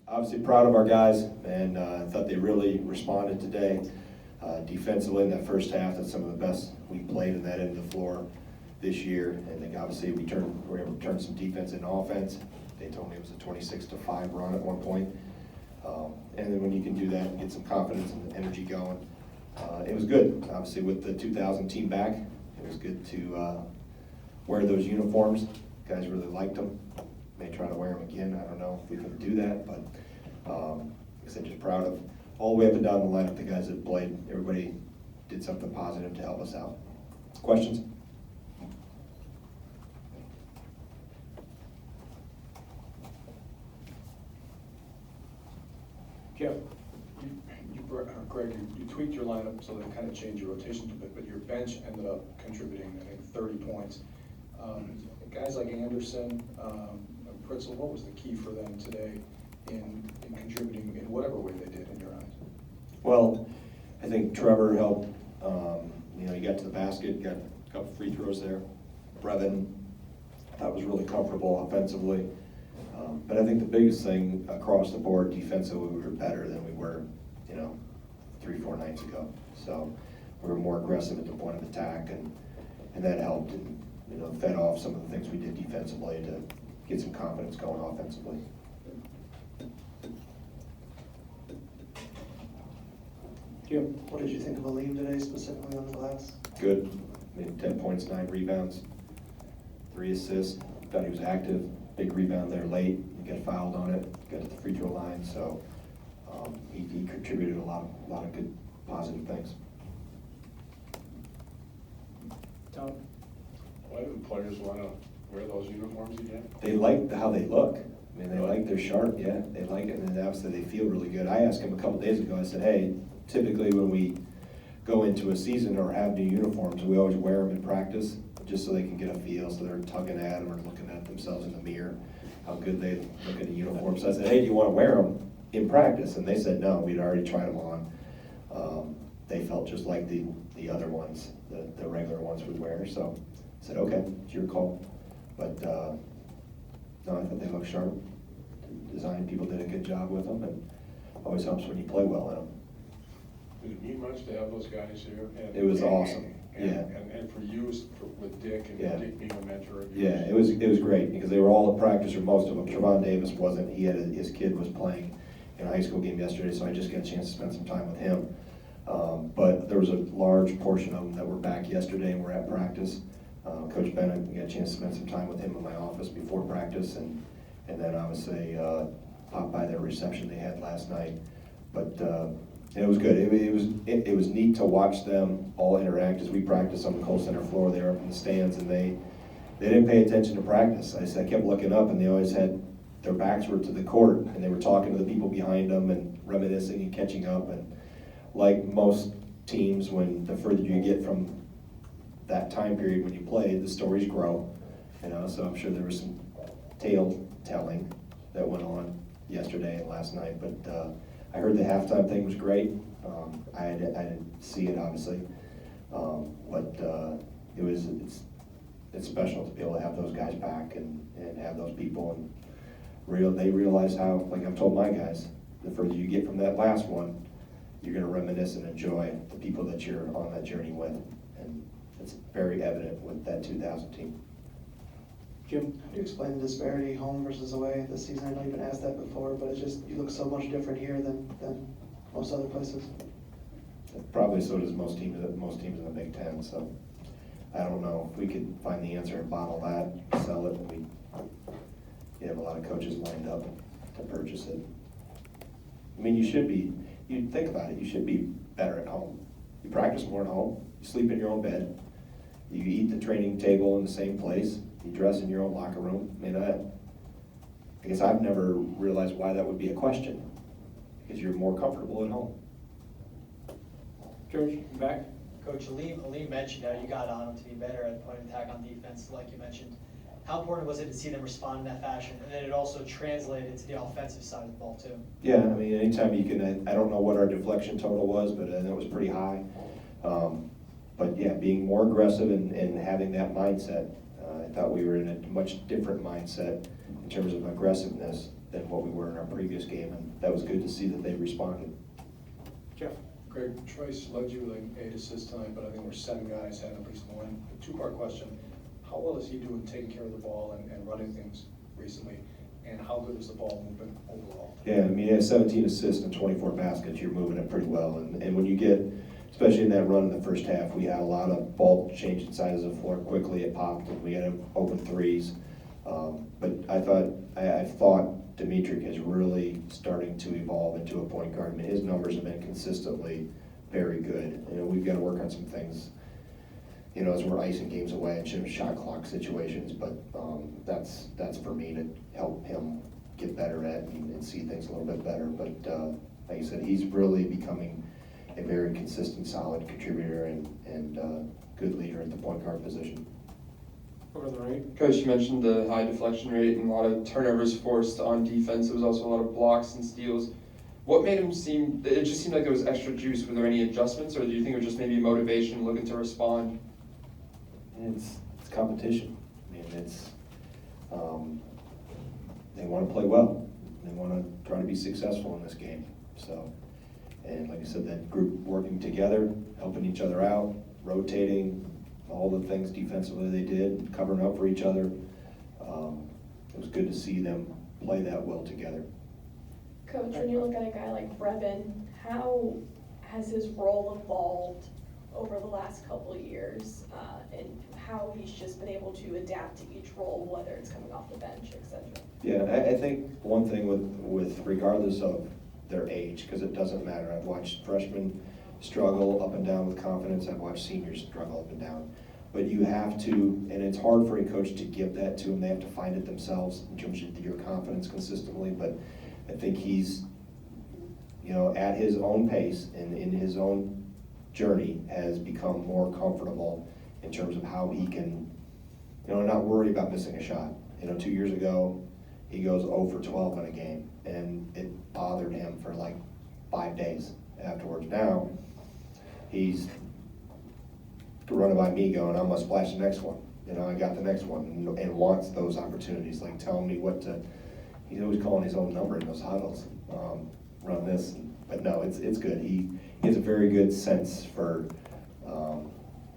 Obviously proud of our guys, and I thought they really responded today. Defensively in that first half, that's some of the best we played in that end of the floor this year. And then obviously we were able to turn some defense into offense. They told me it was a 26-5 run at one point. And then when you can do that and get some confidence and energy going, it was good. Obviously with the 2000 team back, it was good to wear those uniforms. Guys really liked them. May try to wear them again. I don't know if we can do that, but like I said, just proud of all the way up and down the lineup, the guys that played. Everybody did something positive to help us out. Questions? Jeff, Greg, you tweaked your lineup so that kind of changed your rotation a bit, but your bench ended up contributing, I think, 30 points. Guys like Anderson, Pritzel, what was the key for them today in contributing in whatever way they did in your eyes? Well, I think Trevor helped. He got to the basket, got a couple free throws there. Brevin, I thought was really comfortable offensively. But I think the biggest thing across the board defensively, we were better than we were, 3-4 nights ago. So we were more aggressive at the point of attack, and that helped and fed off some of the things we did defensively to get some confidence going offensively. Jim, what did you think of Aleem today, specifically on the glass? Good. 10 points, 9 rebounds, 3 assists. Thought he was active. Big rebound there late. He got fouled on it. Got to the free throw line. So he contributed a lot of good, positive things. Tom? Why do the players want to wear those uniforms again? They like how they look. I mean, they like they're sharp. Yeah, they like it, and obviously they feel really good. I asked him a couple days ago. I said, hey, typically when we go into a season or have new uniforms, we always wear them in practice just so they can get a feel, so they're tugging at them or looking at themselves in the mirror, how good they look in the uniform. So I said, hey, do you want to wear them in practice? And they said no, we'd already tried them on. They felt just like the other ones, the regular ones we wear. So I said, okay, it's your call. But no, I thought they looked sharp. The design people did a good job with them, and always helps when you play well in them. Did it mean much to have those guys here? It was awesome. And for you, with Dick, and Dick being a mentor of yours? Yeah, it was great because they were all at practice, or most of them. Trevon Davis wasn't. His kid was playing in a high school game yesterday, so I just got a chance to spend some time with him. But there was a large portion of them that were back yesterday and were at practice. Coach Bennett, got a chance to spend some time with him in my office before practice, and then obviously popped by their reception they had last night. But it was good. It was neat to watch them all interact as we practiced on the Kohl Center floor there up in the stands, and they didn't pay attention to practice. I kept looking up, and they always had their backs were to the court, and they were talking to the people behind them and reminiscing and catching up. And like most teams, when the further you get from that time period when you played, the stories grow. So I'm sure there was some tale telling that went on yesterday and last night. But I heard the halftime thing was great. I didn't see it obviously, but it's special to be able to have those guys back and have those people, and they realize how, like I've told my guys, the further you get from that last one, you're going to reminisce and enjoy the people that you're on that journey with, and it's very evident with that 2000 team. Jim, how do you explain the disparity home versus away this season? I know you've been asked that before, but it's just, you look so much different here than most other places. Probably so does most teams in the Big Ten. So I don't know if we could find the answer and bottle that, sell it, and you have a lot of coaches lined up to purchase it. I mean, you think about it, you should be better at home. You practice more at home, you sleep in your own bed, you eat the training table in the same place, you dress in your own locker room. I mean, I guess I've never realized why that would be a question, because you're more comfortable at home. George, back? Coach, Aleem mentioned how you got on him to be better at point of attack on defense, like you mentioned. How important was it to see them respond in that fashion? And then it also translated to the offensive side of the ball, too. Yeah, I mean, anytime you can, I don't know what our deflection total was, but it was pretty high. But yeah, being more aggressive and having that mindset, I thought we were in a much different mindset in terms of aggressiveness than what we were in our previous game, and that was good to see that they responded. Jeff? Greg, Trice led you with like 8 assists tonight, but I think we're 7 guys had a decent win. A 2-part question: how well is he doing taking care of the ball and running things recently? And how good is the ball movement overall? Yeah, I mean, he has 17 assists and 24 baskets. You're moving it pretty well. And when you get, especially in that run in the first half, we had a lot of ball changing sides of the floor quickly. It popped, and we had open threes. But I thought Dimitri is really starting to evolve into a point guard. I mean, his numbers have been consistently very good. You know, we've got to work on some things, you know, as we're icing games away and shot clock situations, but that's for me to help him get better at and see things a little bit better. But like I said, he's really becoming a very consistent, solid contributor and good leader at the point guard position. Over the right? Coach, you mentioned the high deflection rate and a lot of turnovers forced on defense. There was also a lot of blocks and steals. What made him seem, it just seemed like there was extra juice. Were there any adjustments, or do you think it was just maybe motivation, looking to respond? It's competition. I mean, they want to play well. They want to try to be successful in this game. So, and like I said, that group working together, helping each other out, rotating, all the things defensively they did, covering up for each other. It was good to see them play that well together. Coach, when you look at a guy like Brevin, how has his role evolved over the last couple of years, and how he's just been able to adapt to each role, whether it's coming off the bench, etc.? Yeah, I think one thing with regardless of their age, because it doesn't matter. I've watched freshmen struggle up and down with confidence. I've watched seniors struggle up and down. But you have to, and it's hard for a coach to give that to them. They have to find it themselves in terms of your confidence consistently. But I think he's, you know, at his own pace and in his own journey has become more comfortable in terms of how he can, you know, not worry about missing a shot. You know, 2 years ago, he goes 0 for 12 in a game, and it bothered him for like 5 days afterwards. Now, he's running by me going, I'm gonna splash the next one. You know, I got the next one, and wants those opportunities, like telling me what to, he's always calling his own number in those huddles. Run this, but no, it's good. He has a very good sense for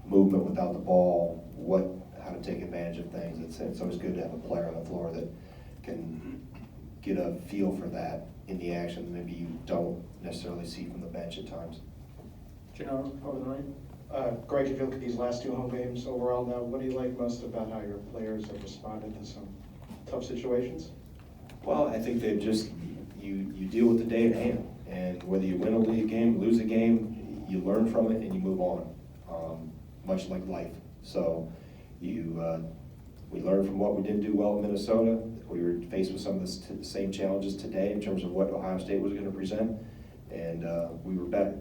movement without the ball, how to take advantage of things. It's always good to have a player on the floor that can get a feel for that in the action that maybe you don't necessarily see from the bench at times. Gennaro, over the right? Greg, if you look at these last 2 home games overall now, what do you like most about how your players have responded to some tough situations? Well, I think they've just, you deal with the day at hand, and whether you win a league game, lose a game, you learn from it and you move on, much like life. So we learned from what we didn't do well in Minnesota. We were faced with some of the same challenges today in terms of what Ohio State was going to present, and we were better.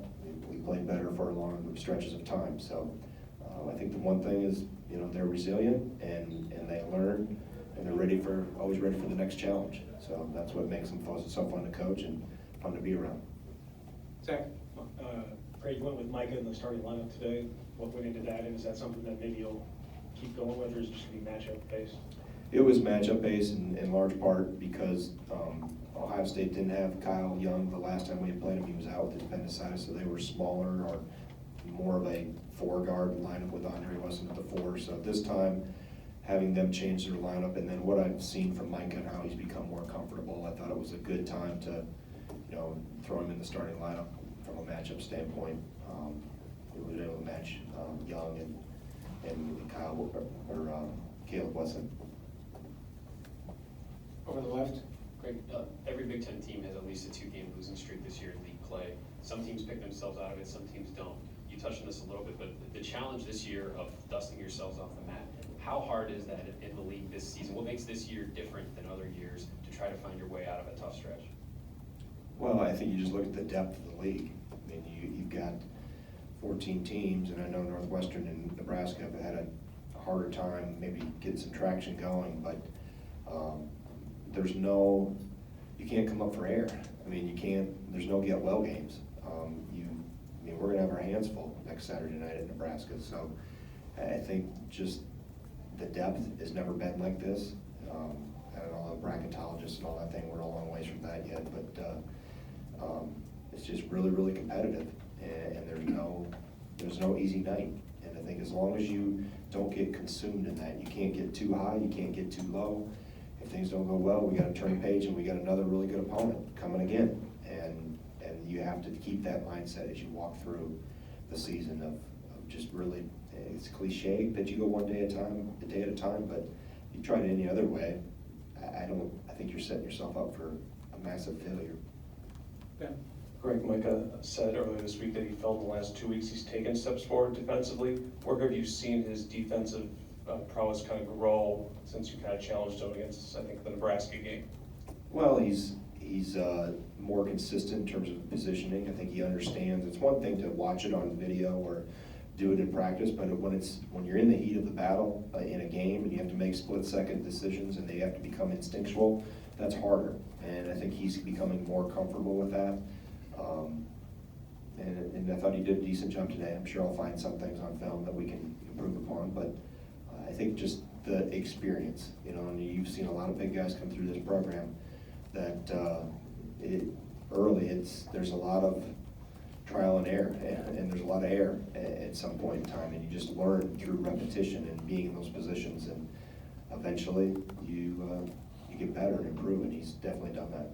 We played better for long stretches of time. So I think the one thing is, you know, they're resilient and they learn, and they're always ready for the next challenge. So that's what makes them so fun to coach and fun to be around. Zach? Greg, you went with Micah in the starting lineup today. What went into that, and is that something that maybe you'll keep going with, or is it just going to be matchup based? It was matchup based in large part because Ohio State didn't have Kyle Young the last time we played him. He was out with appendicitis, so they were smaller or more of a 4-guard lineup with Andre wasn't at the 4. So this time, having them change their lineup, and then what I've seen from Micah and how he's become more comfortable, I thought it was a good time to, you know, throw him in the starting lineup from a matchup standpoint. We were able to match Young and Kyle or Caleb wasn't. Over the left? Greg, every Big Ten team has at least a 2-game losing streak this year in league play. Some teams pick themselves out of it, some teams don't. You touched on this a little bit, but the challenge this year of dusting yourselves off the mat, how hard is that in the league this season? What makes this year different than other years to try to find your way out of a tough stretch? Well, I think you just look at the depth of the league. I mean, you've got 14 teams, and I know Northwestern and Nebraska have had a harder time maybe getting some traction going, but you can't come up for air. I mean, there's no get well games. We're gonna have our hands full next Saturday night at Nebraska. So I think just the depth has never been like this. I don't know, the bracketologists and all that thing, we're a long ways from that yet, but it's just really, really competitive, and there's no easy night. And I think as long as you don't get consumed in that, you can't get too high, you can't get too low. If things don't go well, we gotta turn the page and we got another really good opponent coming again. And you have to keep that mindset as you walk through the season of just really, it's cliche that you go one day at a time, but you try it any other way, I think you're setting yourself up for a massive failure. Ben? Greg, Micah said earlier this week that he felt in the last 2 weeks he's taken steps forward defensively. Where have you seen his defensive prowess kind of grow since you kind of challenged him against, I think, the Nebraska game? Well, he's more consistent in terms of positioning. I think he understands. It's one thing to watch it on video or do it in practice, but when you're in the heat of the battle in a game and you have to make split-second decisions and they have to become instinctual, that's harder. And I think he's becoming more comfortable with that. And I thought he did a decent job today. I'm sure I'll find some things on film that we can improve upon, but I think just the experience, and you've seen a lot of big guys come through this program that there's a lot of trial and error, and there's a lot of error at some point in time, and you just learn through repetition and being in those positions, and eventually you get better and improve, and he's definitely done that.